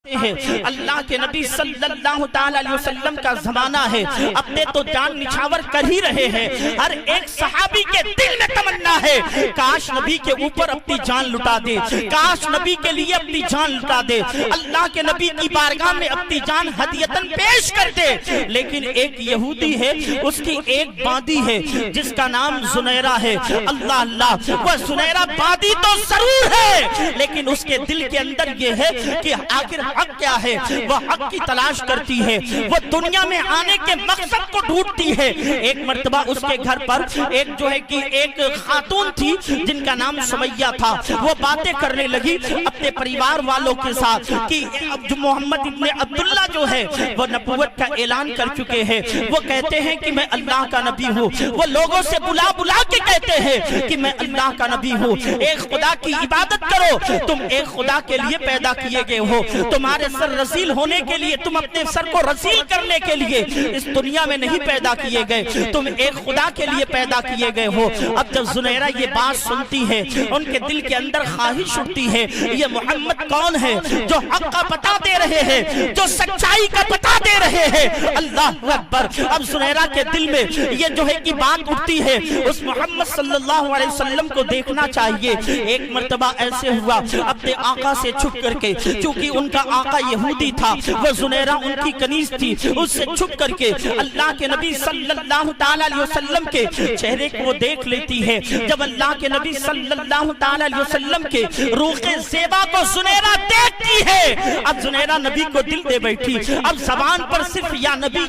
اللہ کے نبی صلی اللہ علیہ وسلم کا زمانہ ہے، اپنے تو جان نچھاور کر ہی رہے ہیں۔ ہر ایک صحابی کے دل میں تمنا ہے کاش نبی کے اوپر اپنی جان لٹا دے، کاش نبی کے لیے اپنی جان لٹا دے، اللہ کے نبی کی بارگاہ میں اپنی جان ہدیتاً پیش کر دے۔ لیکن ایک یہودی ہے، اس کی ایک باندی ہے جس کا نام زنیرہ ہے۔ اللہ اللہ، وہ زنیرہ باندی تو ضرور ہے لیکن اس کے دل کے اندر یہ ہے کہ آخر حق کیا ہے، وہ حق کی تلاش کرتی ہے، وہ دنیا میں آنے کے مقصد کو ڈھونڈتی ہے۔ ایک مرتبہ اس کے گھر پر ایک خاتون تھی جن کا نام سمیہ تھا۔ وہ باتیں کرنے لگی اپنے پریوار والوں کے ساتھ کہ جو محمد ابن عبداللہ جو ہے وہ نبوت کا اعلان کر چکے ہیں، وہ کہتے ہیں کہ میں اللہ کا نبی ہوں، وہ لوگوں سے بلا بلا کے کہتے ہیں کہ میں اللہ کا نبی ہوں، ایک خدا کی عبادت کرو، تم ایک خدا کے لیے پیدا کیے گئے ہو، تمہارے سر رسیل ہونے کے لیے، تم اپنے سر کو رسیل کرنے کے لیے اس دنیا میں نہیں پیدا کیے گئے، تم ایک خدا کے لیے پیدا کیے گئے ہو۔ اب جب زنیرہ یہ بات سنتی ہے، ان کے دل کے اندر خواہش اٹھتی ہے یہ محمد کون ہے جو حق کا پتہ دے رہے ہیں، جو سچائی کا پتہ دے رہے ہیں۔ اللہ اکبر، اب زنیرہ کے دل میں یہ جو ہے کہ بات اٹھتی ہے اس محمد صلی اللہ علیہ وسلم کو دیکھنا چاہیے۔ ایک مرتبہ ایسے ہوا اپنے آقا سے چھپ کر کے، چونکہ ان کا آقا یہودی تھا، وہ زنیرہ ان کی کنیز تھی، اس سے چھپ کر کے اللہ کے نبی صلی اللہ علیہ وسلم کے چہرے کو دیکھ لیتی ہے۔ جب اللہ کے نبی صلی اللہ علیہ وسلم کے روح زیبا کو زنیرہ دیکھتی ہے، اب زنیرہ نبی کو دل دے بیٹھی، اب زبان پر صرف یا نبی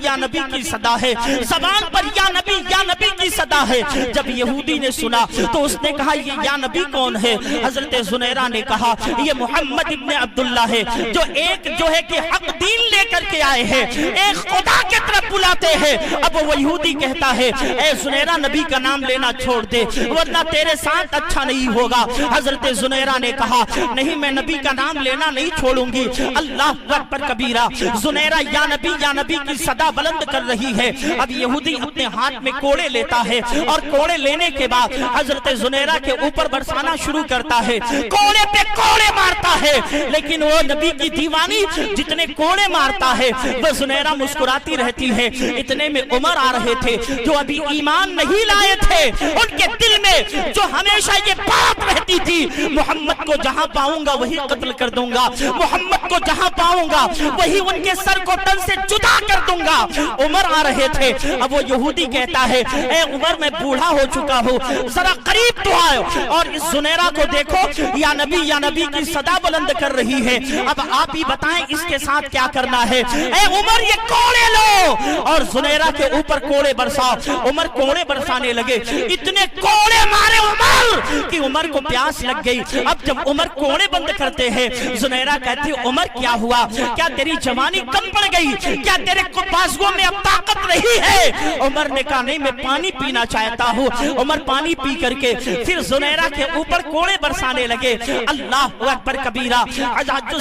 کی صدا ہے، زبان پر یا نبی کی صدا ہے۔ جب یہودی نے سنا تو اس نے کہا یہ یا نبی کون ہے؟ حضرت زنیرہ نے کہا یہ محمد ابن عبداللہ ہے جو ہے کہ حق دین لے کر کے آئے ہیں، ایک خدا کے طرف بلاتے ہیں۔ اب وہ یہودی کہتا ہے اے زنیرہ نبی کا نام لینا چھوڑ دے ورنہ تیرے ساتھ اچھا نہیں ہوگا۔ حضرت زنیرہ نے کہا نہیں، میں نبی کا نام لینا نہیں چھوڑوں گی۔ اللہ اکبر کبیرہ، زنیرہ یا نبی کی صدا بلند کر رہی ہے۔ اب یہودی اپنے ہاتھ میں کوڑے لیتا ہے اور کوڑے لینے کے بعد حضرت زنیرہ کے اوپر برسانا شروع کرتا ہے، کوڑے پہ کوڑے مارتا ہے، لیکن وہ نبی کی دیوانی جتنے کوڑے مارتا ہے وہ زنیرہ مسکراتی رہتی ہے۔ اتنے میں عمر آ رہے تھے جو ابھی ایمان نہیں لائے تھے، ان کے دل میں جو ہمیشہ یہ بات رہتی تھی محمد کو جہاں پاؤں گا وہی قتل کر دوں گا، محمد کو جہاں پاؤں گا وہی ان کے سر کو تن سے جدا کر دوں گا، عمر آ رہے تھے۔ اب وہ یہودی کہتا ہے اے عمر میں بوڑھا ہو چکا ہوں، ذرا قریب تو آؤ اور اس زنیرہ کو دیکھو یا نبی کی صدا بلند کر رہی ہے، اب آپ ہی بتائیں اس کے ساتھ کیا کرنا ہے۔ اے عمر یہ کوڑے لو اور زنیرہ کے اوپر کوڑے برساؤ۔ عمر کوڑے برسانے لگے، اتنے کوڑے مارے عمر کہ عمر کو پیاس لگ گئی۔ اب جب عمر کوڑے بند کرتے ہیں، زنیرہ کہتی عمر کیا ہوا؟ کیا تیری جوانی کم پڑ گئی؟ کیا تیرے بازوؤں میں اب طاقت نہیں ہے؟ عمر نے کہا نہیں، میں پانی پینا چاہتا ہوں۔ عمر پانی پی کر کے پھر زنیرہ کے اوپر کوڑے برسانے لگے۔ اللہ اکبر کبیرہ،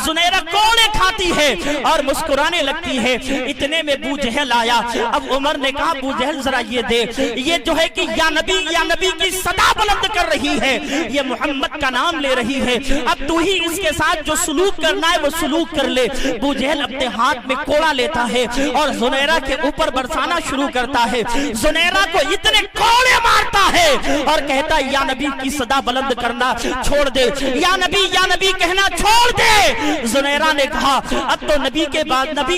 زنیرہ کوڑے کھاتی ہے اور مسکرانے لگتی ہے۔ اتنے میں ابو جہل آیا۔ اب عمر نے کہا ابو جہل ذرا یہ دیکھ، یہ جو ہے کہ یا نبی کی صدا بلند کر رہی ہے، یہ محمد کا نام لے رہی ہے، اب تو ہی اس کے ساتھ جو سلوک کرنا ہے وہ سلوک کر لے۔ ابو جہل اپنے ہاتھ میں کوڑا لیتا ہے اور زنیرہ کے اوپر برسانا شروع کرتا ہے، زنیرہ کو اتنے کوڑے مارتا ہے اور کہتا ہے یا نبی کی صدا بلند کرنا چھوڑ دے، یا نبی کہنا چھوڑ دے۔ زنیرہ نے کہا اب تو نبی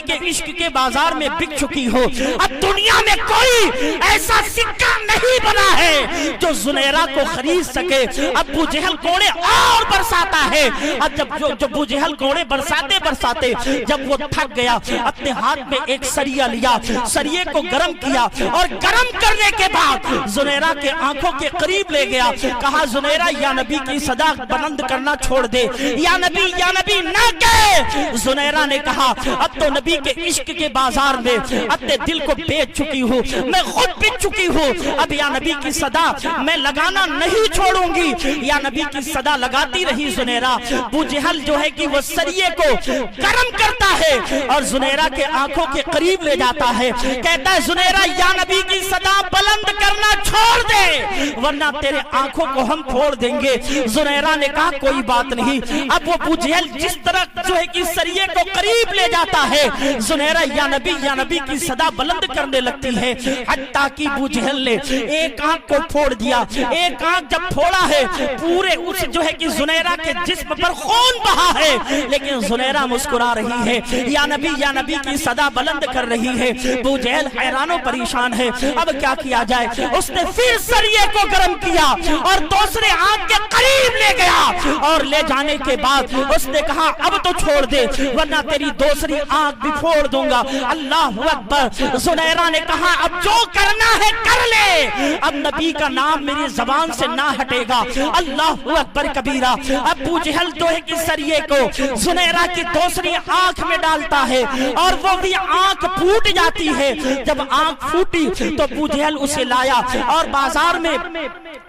کے عشق کے بازار میں بک چکی ہو، اب دنیا میں کوئی ایسا سکہ نہیں بنا ہے جو زنیرہ کو خرید سکے۔ اب ابو جہل کوڑے اور برساتا ہے، اب جب ابو جہل کوڑے برساتے جب وہ تھک گیا، اپنے ہاتھ میں ایک سریہ لیا، سریے کو گرم کیا اور گرم کرنے کے بعد زنیرہ کے آنکھوں کے قریب لے گیا، کہا زنیرہ یا نبی کی صدا بلند کرنا چھوڑ دے، یا نبی نہ کہے۔ زنیرہ نے کہا اب تو نبی کے عشق کے بازار میں اپنے دل کو بیچ چکی ہوں، میں خود بک چکی ہوں، اب یا نبی کی صدا میں لگانا نہیں چھوڑوں گی۔ یا نبی کی صدا لگاتی رہی زنیرہ۔ ابو جہل جو ہے کہ وہ سریے کو گرم کرتا ہے اور زنیرہ کے آنکھوں کے قریب لے جاتا ہے، کہتا ہے زنیرہ یا نبی کی صدا بلند کرنا چھوڑ دے ورنہ تیرے آنکھوں کو ہم پھوڑ دیں گے۔ زنیرہ نے کہا کوئی بات نہیں۔ اب وہ ابو جہل جس طرح جو ہے کہ سریے کو قریب لے جاتا ہے، زنیرہ یا نبی کی صدا بلند کرنے لگتی ہے، حتیٰ کہ ابو جہل نے ایک آنکھ کو پھوڑ دیا۔ ایک آنکھ جب پھوڑا ہے پورے اس جو ہے کہ زنیرہ کے جسم پر خون بہا ہے، لیکن زنیرہ مسکرا رہی ہے، یا نبی کی صدا بلند کر رہی ہے۔ ابو جہل حیران و پریشان ہے، اب کیا کیا جائے؟ اس نے پھر سریے کو گرم کیا اور دوسرے آنکھ کے قریب لے گیا، اور لے جانے کے بعد اس نے کہا اب تو چھوڑ دے ورنہ تیری دوسری آنکھ بھی پھوڑ دوں گا۔ اللہ اکبر۔ زنیرہ نے کہا اب جو کرنا ہے کر لے، اب نبی کا نام میری زبان سے نہ ہٹے گا۔ اللہ اکبر کبیرہ۔ ابو جہل جو ہے کہ سریے کو زنیرہ کی دوسری آنکھ میں ڈالتا ہے اور وہ بھی آنکھ پھوٹ جاتی ہے۔ جب آنکھ پھوٹی تو ابو جہل اسے لایا اور بازار میں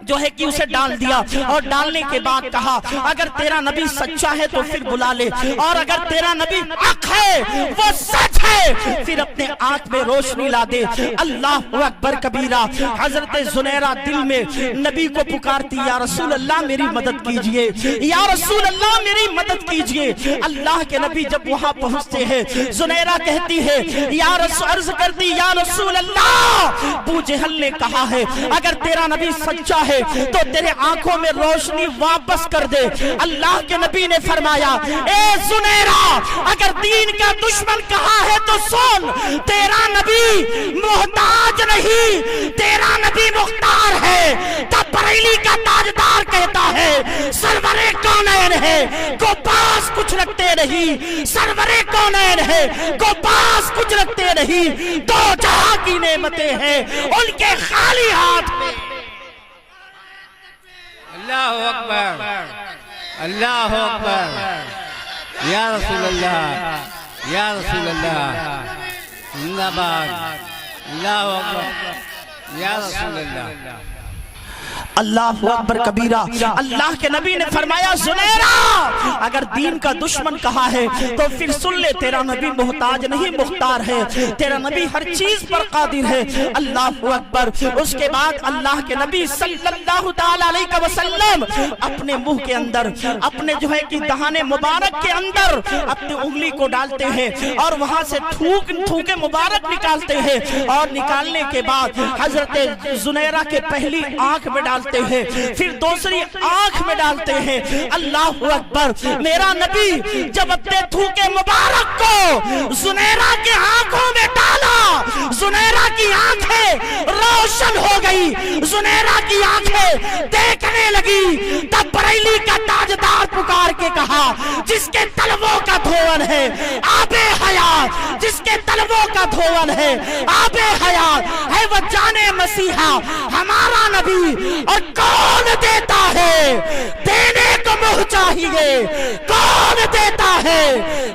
جو ہے کہ اسے ڈال دیا، اور ڈالنے کے بعد کہا اگر تیرا نبی سچا ہے تو پھر بلا لے، اور اگر تیرا نبی حق ہے وہ سچ ہے پھر اپنے آنکھ میں روشنی لا دے۔ اللہ اکبر کبیرہ۔ حضرت زنیرہ دل میں نبی کو پکارتی، یا رسول اللہ میری مدد کیجئے، یا رسول اللہ میری مدد کیجئے۔ اللہ کے نبی جب وہاں پہنچتے ہیں، زنیرہ کہتی ہے یا رسول، عرض کرتی یا رسول اللہ ابو جہل نے کہا ہے اگر تیرا نبی سچا ہے تو تیرے آنکھوں میں روشنی واپس کر دے۔ اللہ کے نبی نے فرمایا اے زنیرہ اگر دین کا دشمن کہا ہے تو سن، تیرا نبی محتاج نہیں، تیرا نبی مختار ہے۔ تب بریلی کا تاجدار کہتا ہے سرور کونین ہے کو پاس کچھ رکھتے نہیں، سرور کونین ہے کو پاس کچھ رکھتے نہیں، دو جہاں کی نعمتیں ہیں ان کے خالی ہاتھ میں۔ اللہ اکبر، اللہ اکبر، یا رسول اللہ، یا رسول اللہ، زندہ باد، اللہ اکبر، یا رسول اللہ۔ اللہ اکبر کبیرہ۔ اللہ کے نبی نے فرمایا زنیرہ اگر دین کا دشمن کہا ہے تو پھر سن لے، تیرا نبی محتاج نہیں مختار ہے، تیرا نبی ہر چیز پر قادر ہے۔ اللہ اکبر۔ اس کے بعد اللہ کے نبی صلی اللہ تعالی علیہ وسلم اپنے منہ کے اندر، اپنے جو ہے کہ دہانے مبارک کے اندر اپنی انگلی کو ڈالتے ہیں اور وہاں سے تھوکے مبارک نکالتے ہیں، اور نکالنے کے بعد حضرت زنیرہ کے پہلی آنکھ میں ڈالتے ہیں، پھر دوسری آنکھ میں ڈالتے ہیں۔ اللہ اکبر۔ میرا نبی جب اپنے تھوکے مبارک کو زنیرہ کے آنکھوں میں ڈالا، زنیرہ کی آنکھیں روشن ہو گئی، زنیرہ کی آنکھیں دیکھنے لگی۔ تب بریلی کا تاجدار پکار کے کہا جس کے تلووں کا دھون ہے آب حیات، جس کے تلووں کا دھون ہے آب حیات ہے وہ جانے مسیحا ہمارا نبی۔ اور کون دیتا ہے؟ دینے کو منہ چاہیے۔ کون دیتا ہے؟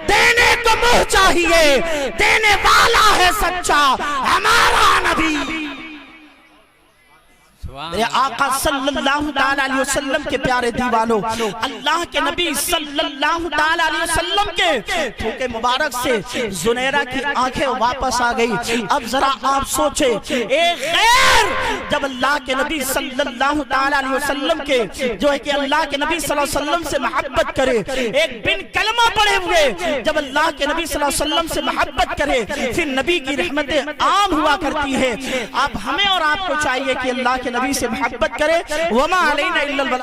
دینے کو منہ چاہیے۔ دینے والا ہے سچا ہمارا نبی۔ میرے آقا صلی اللہ تعالی علیہ وسلم کے پیارے دیوانوں، اللہ کے نبی صلی اللہ تعالی علیہ وسلم کے تھوکے مبارک سے زنیرہ کی آنکھیں واپس آ گئی۔ اب ذرا آپ سوچیں، ایک غیر جب اللہ کے نبی صلی اللہ تعالی علیہ وسلم کے جو ہے کہ اللہ کے نبی صلی اللہ علیہ وسلم سے محبت کرے، ایک بن کلمہ پڑھے ہوئے جب اللہ کے نبی صلی اللہ علیہ وسلم سے محبت کرے، پھر نبی کی رحمتیں عام ہوا کرتی ہے۔ اب ہمیں اور آپ کو چاہیے کہ اللہ کے نبی سے محبت کرے۔ وما علینا الا البلاغ۔